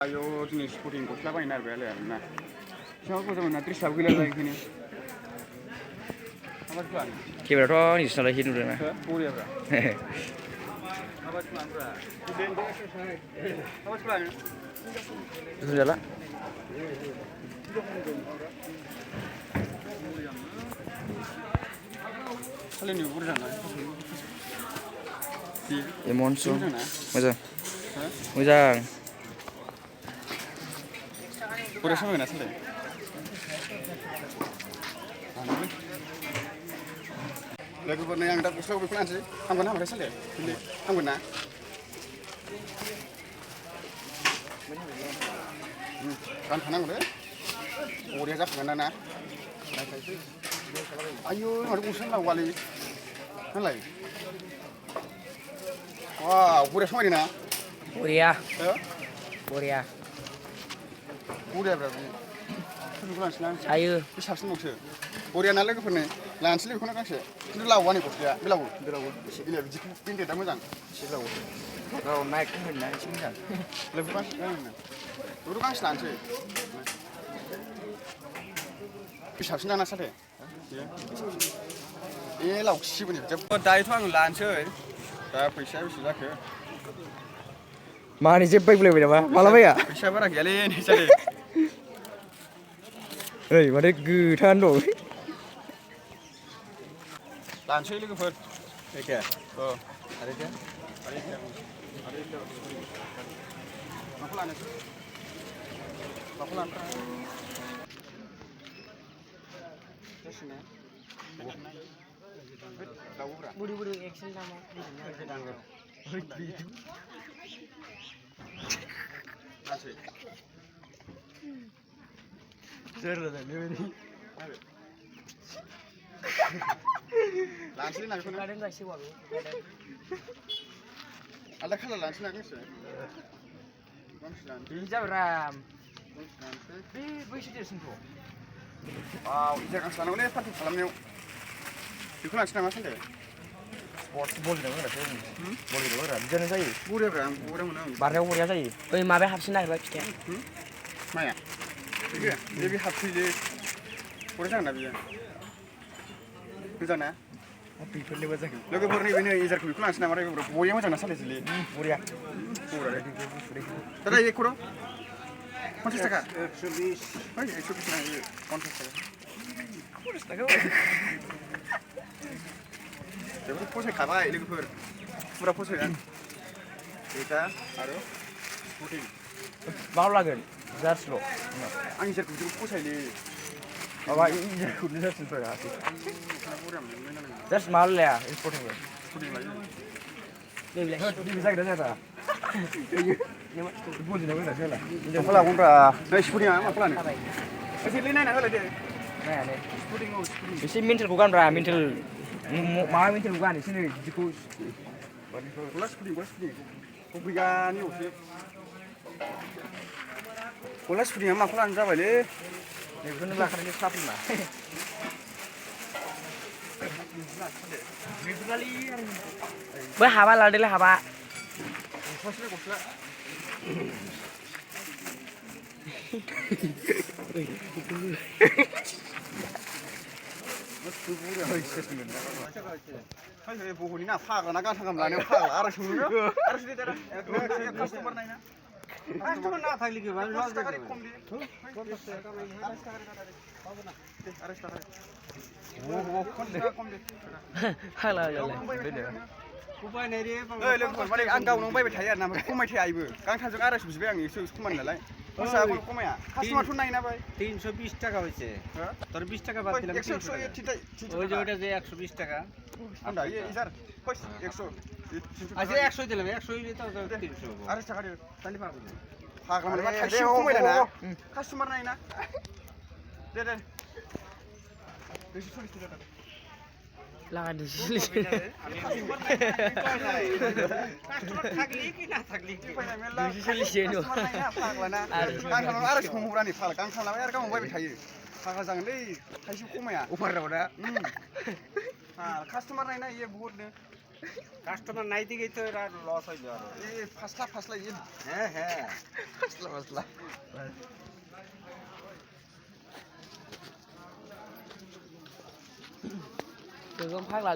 Ayo दिनै sporting गस्ला बायनो नागिरबाय आरोना सिगाङाव मोजां मोना ड्रेसाबो गैला बेखायनो माबायदि लानो केमेराथ' निसिनालाय हिट नुदोंना बरियाब्रा माबायदि लानोब्रा माबायदि लानो दुखु जाला सालायनो बुरजा ना एमनसु मोजां मोजां बोरै समायना सालाय लोगोफोरनो आं दा गस्लाखौ बेखौ लानोसै हामगोन ना हामाथाय सालाय हामगोन ना गानखानांगौलै बरिया जाखागोन ना आयु माथो गस्ला लावगालै नालाय वाव बरिया समायना ना बरिया बरिया बरियाब्रा बे बेखौ लानोसै ना सायो बे साबसिनबावसो बरिया ना लोगोफोरनो लानोसैलै बेखौनो गांसे खिन्थु लावआ नै गस्लाया बे लावो बिदिखौ ब्रेन्डेडआ मोजां एसे लावो औ नाइक होनना एसे मोजां लोगोफोर गांसे गाननो बेखौ गांसे लानोसै बे साबसिन दाना साथे ए लावखिबोनि दायोथ' आं लानोसै दा फैसाया बेसे जाखो मानि जेब बायगुलायबाय नामा माला बाया फैसाया बारा गैयालै नै जादों ओइ माथो गोथाङानो दं लानोसै लोगोफोर एखे औ आरो माखौ लानो जासिनो बुढ़ी बुढ़ी एक्शन नामा लानोसै ना बेखौनो गार्डन गाइसे वालो आलदा खालार लानोसै ना गांसे जाब्राम बे बैसो देरसिनथ' वाव इजा गांसे लानांगौलै पार्टि खालामनायाव बेखौ लानोसै नामा सानदे स्पर्ट्स बल गेलेनो होग्रासो बल गेलेनो होग्रा बिदियानो जायो बरियाब्रा आं बरिया मोनो आं बारनायाव बरिया जायो ओइ माबाया हाबसिन नागिरबाय फिथाइया माया बे हाबफैलै बरिया जागोन ना बियो मोजां ना बेफोरनोबो जागोन लोगोफोर नैबे नै इजारखौ बेखौ लानोसै नामा लोगोफोर बरिया मोजां ना सालायसैलै बरिया दादा एकखौ 50 टाका 120 ओइ 120 ना 50 टाका बेफोर फसायखाबाय लोगोफोर फुरा फसायगोन एटा आरो स्पर्टिं माब्ला लागोन जार्सिल' आं इजारखौ जोबोद फसायलै माबा इजारखौनो जार्सिनिफ्राय हासै बरिया मोनोलै ना जार्सि माब्ला लाया स्पर्टिंखौ स्पर्टिं लायो नैबे जागोन ना जाया बल गेलेनो होग्रासो होला माखौ लागोनब्रा नै स्पर्टिंआ माखौ लानो एसेलै नायना होलाय दे नायानो स्पर्टिं औ स्पर्टिं एसे मेन्टेलखौ गानब्रा मेन्टेल माबा मेन्टेलखौ गान एसे नै बिदिखौ गला स्पर्टिं गैयानि असे गला स्पर्टिंआ माखौ लानो जाबायलै बेखौनो लाखानानै साफिना बै हाबा लादोलै हाबा गस्ला बहनि ना फाग्ला ना गानथां गाहाम लानायाव फाग्ला आरो सोंनो आरो कास्टमार नायना कास्टमार ना थागलि के बारे में कम दे 50 टाका कम दे हाला हाला उपाय नहीं रे ओइ लोगोफोर माने आं गावनो बायबाय थायो आरो ना खमायथाय आइबो गांथामजों 250 बिबाय आं एसे खमाय नालाय फैसाखौ खमाया कास्टमारथ' नायना बाय 320 টাকা হইছে তোর 20 টাকা বাদ দিলাম 180 ওই যে ওটা যে 120 টাকা আন্ডা ইজার 100 আচ্ছা 100 দিলাম 100 হইলে তো 300 আরে টাকা দে তালি পারবো পাগলা মানে থাইसे खमायला ना कास्टमार नायना दे 240 টাকা লাগাই দিছি কাস্টমার থাকলি কি না থাকলি কি फाग्ला ना आरो सोंहरनानै फाग्ला गां खालामबाय आरो गाव बायबाय थायो फाग्ला जागोनलै थाइसे खमाया अफार दङ ना कास्टमार नायना इयो बहुतनो কাস্টমার নাই দিকেই তো এরা লস হয়ে যাওয়ার এই ফাসলা ইয়ে হ্যাঁ হ্যাঁ ফাসলা তোর ফাগলা